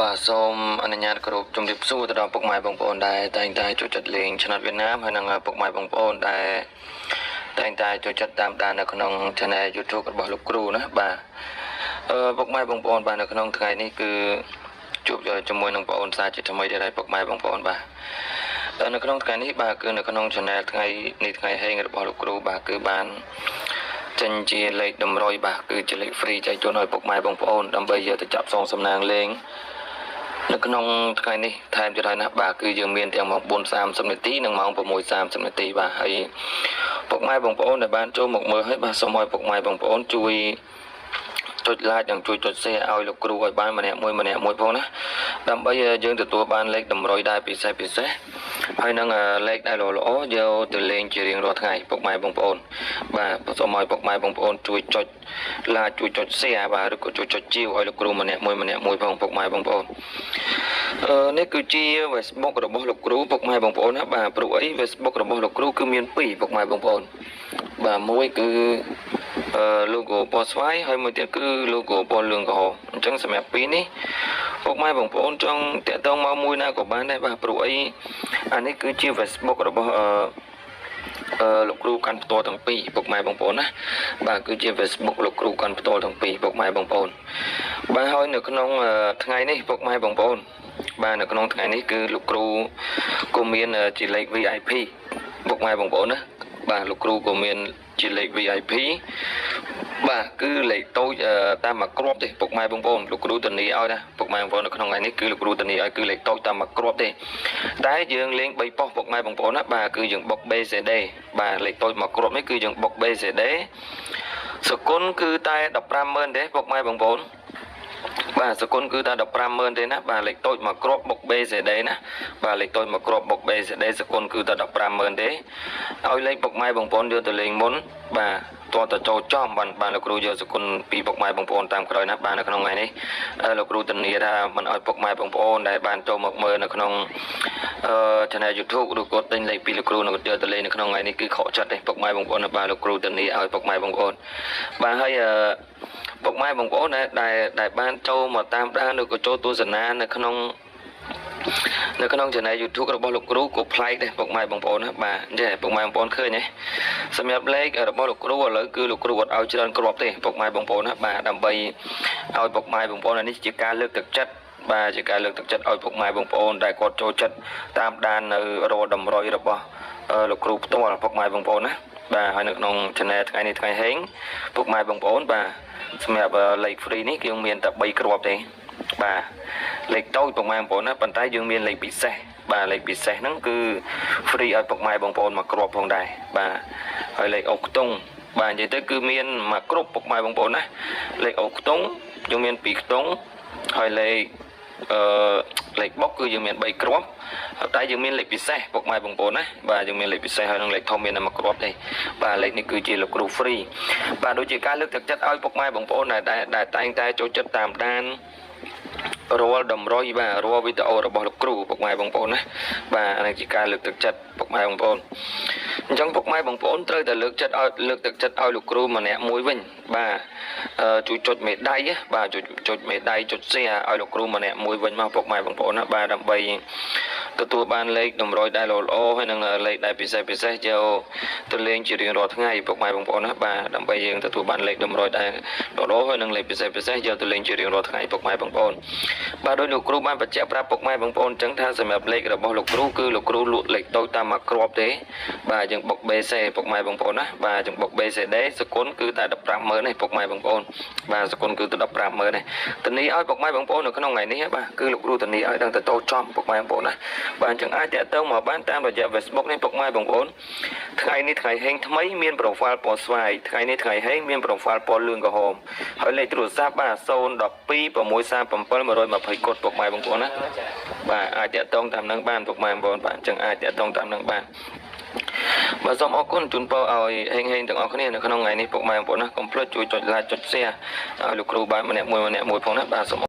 បាទសូមអនុញ្ញាតគោរពជំរាបសួរទៅដល់ពុកម៉ែបងប្អូនដែលតែងតែចូលចិត្តលេងឆ្នោតវៀតណាមហើយនិងពុកម៉ែបងប្អូនដែលតែងតែចូលចិត្តតាមដាននៅក្នុង Channel YouTube របស់លោកគ្រូណាបាទពុកម៉ែបងប្អូនបាទនៅក្នុងថ្ងៃនេះគឺជួបជាមួយនឹងបងប្អូនសាជាថ្មីដែរពុកម៉ែបងប្អូនបាទនៅក្នុងថ្ងៃនេះបាទគឺនៅក្នុង Channel ថ្ងៃនេះថ្ងៃហេងរបស់លោកគ្រូបាទគឺបានចេញជាលេខតម្រុយបាទគឺជាលេខ free ចែកជូនឲ្យពុកម៉ែបងប្អូនដើម្បីយកទៅចាប់សងសំណាងលេងនៅក្នុងថ្ងៃនេះថែមទៀតហើយណាបាទគឺយើងមានទាំងម៉ោង 4:30 នាទីនិងម៉ោង 6:30 នាទីបាទហើយពុកម៉ែបងប្អូនដែលបានចូលមកមើលហើយបាទសូមឲ្យពុកម៉ែបងប្អូនជួយចុច like និងជួយចុច share ឲ្យលោកគ្រូឲ្យបានម្នាក់មួយផងណាដើម្បីយើងទទួលបានលេខតម្រុយដែរពិសេសហើយនឹងលេខដែលល្អយកទៅលេងជារៀងរាល់ថ្ងៃពុកម៉ែបងប្អូនបាទសូមឲ្យពុកម៉ែបងប្អូនជួយចុច like ជួយចុច share បាទឬក៏ជួយចុចជាវឲ្យលោកគ្រូម្នាក់មួយផងពុកម៉ែបងប្អូននេះគឺជា Facebook របស់លោកគ្រូពុកម៉ែបងប្អូនណាបាទព្រោះអី Facebook របស់លោកគ្រូគឺមាន2ពុកម៉ែបងប្អូនបាទមួយគឺlogo ពណ៌ស្វាយហើយមួយទៀតគឺ logo ពណ៌លឿងក្រហមអញ្ចឹងសម្រាប់2នេះពុកម៉ែបងប្អូនចង់តាក់ទងមកមួយណាក៏បានដែរបាទព្រោះអីអានេះគឺជា Facebook របស់លោកគ្រូកាន់ផ្ទាល់ទាំងពីរពុកម៉ែបងប្អូនណាបាទគឺជា Facebook លោកគ្រូកាន់ផ្ទាល់ទាំងពីរពុកម៉ែបងប្អូនបាទហើយនៅក្នុងថ្ងៃនេះពុកម៉ែបងប្អូនបាទនៅក្នុងថ្ងៃនេះគឺលោកគ្រូក៏មានជាលេខ VIP ពុកម៉ែបងប្អូនណាបាទលោកគ្រូក៏មានជាលេខ VIP បាទគឺលេខតូចតាមមួយគ្រាប់ទេពុកម៉ែបងប្អូនលោកគ្រូធានាឲ្យណាពុកម៉ែបងប្អូននៅក្នុងថ្ងៃនេះគឺលោកគ្រូធានាឲ្យគឺលេខតូចតាមមួយគ្រាប់ទេតែយើងលេង3ប៉ុស្តិ៍ពុកម៉ែបងប្អូនណាបាទគឺយើងបុក BCD បាទលេខតូចមួយគ្រាប់នេះគឺយើងបុក BCD សគុណគឺតែ150,000ទេពុកម៉ែបងប្អូនបាទសគុណគឺតែ150,000ទេណាបាទលេខតូចមួយគ្រាប់បុក BCD ណាបាទលេខតូចមួយគ្រាប់បុក BCD សគុណគឺតែ150,000ទេឲ្យលេខពុកម៉ែបងប្អូនយកទៅលេងមុនបាទតើតចូលចំបានលោកគ្រូយកសគុណពីពុកម៉ែបងប្អូនតាមក្រោយណាបាទនៅក្នុងថ្ងៃនេះលោកគ្រូធានាថាមិនឲ្យពុកម៉ែបងប្អូនដែលបានចូលមកមើលនៅក្នុងChannel YouTube ឬក៏ទិញលេខពីលោកគ្រូនៅយកទៅលេងនៅក្នុងថ្ងៃនេះគឺខកចិត្តទេពុកម៉ែបងប្អូនបាទលោកគ្រូធានាឲ្យពុកម៉ែបងប្អូនបាទហើយពុកម៉ែបងប្អូនដែលបានចូលមកតាមដានឬក៏ចូលទស្សនានៅក្នុង Channel YouTube របស់លោកគ្រូក៏ប្លែកដែរពុកម៉ែបងប្អូនណាបាទចាពុកម៉ែបងប្អូនឃើញទេសម្រាប់លេខរបស់លោកគ្រូឥឡូវគឺលោកគ្រូអត់ឲ្យច្រើនគ្រាប់ទេពុកម៉ែបងប្អូនណាបាទដើម្បីឲ្យពុកម៉ែបងប្អូននេះជាការលើកទឹកចិត្តបាទជាការលើកទឹកចិត្តឲ្យពុកម៉ែបងប្អូនដែលគាត់ចូលចិត្តតាមដាននៅរាល់តម្រុយរបស់លោកគ្រូផ្ទាល់ពុកម៉ែបងប្អូនណាបាទហើយនៅក្នុង Channel ថ្ងៃនេះថ្ងៃហេងពុកម៉ែបងប្អូនបាទសម្រាប់លេខ free នេះគឺមានតែ3គ្រាប់ទេបាទលេខតូចពុកម៉ែបងប្អូនណាប៉ុន្តែយើងមានលេខពិសេសបាទលេខពិសេសហ្នឹងគឺ free ឲ្យពុកម៉ែបងប្អូនមកគ្រាប់ផងដែរបាទហើយលេខអុកខ្ទង់បាទនិយាយទៅគឺមានមកគ្រប់ពុកម៉ែបងប្អូនណាលេខអុកខ្ទង់យើងមាន2ខ្ទង់ហើយលេខលេខបុកគឺយើងមាន3គ្រាប់តែយើងមានលេខពិសេសពុកម៉ែបងប្អូនណាបាទយើងមានលេខពិសេសហើយនឹងលេខធំមានតែមួយគ្រាប់ទេបាទលេខនេះគឺជាលោកគ្រូ free បាទដូចជាការលើកទឹកចិត្តឲ្យពុកម៉ែបងប្អូនដែលតែងតែចូលចិត្តតាមដានរាល់តម្រុយបាទរាល់វីដេអូរបស់លោកគ្រូពុកម៉ែបងប្អូនណាបាទនេះជាការលើកទឹកចិត្តពុកម៉ែបងប្អូនអញ្ចឹងពុកម៉ែបងប្អូនត្រូវតែលើកទឹកចិត្តឲ្យលោកគ្រូម្នាក់មួយវិញបាទជួយចុចមេដៃបាទចុចមេដៃចុច share ឲ្យលោកគ្រូម្នាក់មួយវិញមកពុកម៉ែបងប្អូនណាបាទដើម្បីទទួលបានលេខតម្រុយដែលល្អហើយនឹងលេខដែលពិសេសយកទៅលេងជារៀងរាល់ថ្ងៃពុកម៉ែបងប្អូនណាបាទដើម្បីយើងទទួលបានលេខតម្រុយដែលល្អហើយនឹងលេខពិសេសយកទៅលេងជារៀងរាល់ថ្ងៃពុកម៉ែបងប្អូនបាទដោយលោកគ្រូបានបញ្ជាក់ប្រាប់ពុកម៉ែបងប្អូនអញ្ចឹងថាសម្រាប់លេខរបស់លោកគ្រូគឺលោកគ្រូលក់លេខតូចតាមមួយគ្រាប់ទេបាទយើងបុក BC ពុកម៉ែបងប្អូនណាបាទយើងបុក BCD សគុណគឺតែ150,000ទេពុកម៉ែបងប្អូនបាទសគុណគឺទៅ150,000ទេធានាឲ្យពុកម៉ែបងប្អូននៅក្នុងថ្ងៃនេះបាទគឺលោកគ្រូធានាឲ្យដឹងទៅចំពុកម៉ែបងប្អូនណាបាទអញ្ចឹងអាចតាក់ទងមកបានតាមរយៈ Facebook នេះពុកម៉ែបងប្អូនថ្ងៃនេះថ្ងៃហេងថ្មីមាន profile ពណ៌ស្វាយថ្ងៃនេះថ្ងៃហេងមាន profile ពណ៌លឿងក្រហមហើយលេខទូរស័ព្ទបាទ012 637 120 កត់ពុកម៉ែបងប្អូនណាបាទអាចតាក់ទងតាមនឹងបានពុកម៉ែបងប្អូនបាទអញ្ចឹងអាចតាក់ទងតាមនឹងបានបាទសូមអរគុណជូនពរឲ្យហេងទាំងអស់គ្នានៅក្នុងថ្ងៃនេះពុកម៉ែបងប្អូនណាកុំភ្លេចជួយចុច like ចុច share ឲ្យលោកគ្រូបាទម្នាក់មួយផងណាបាទសូម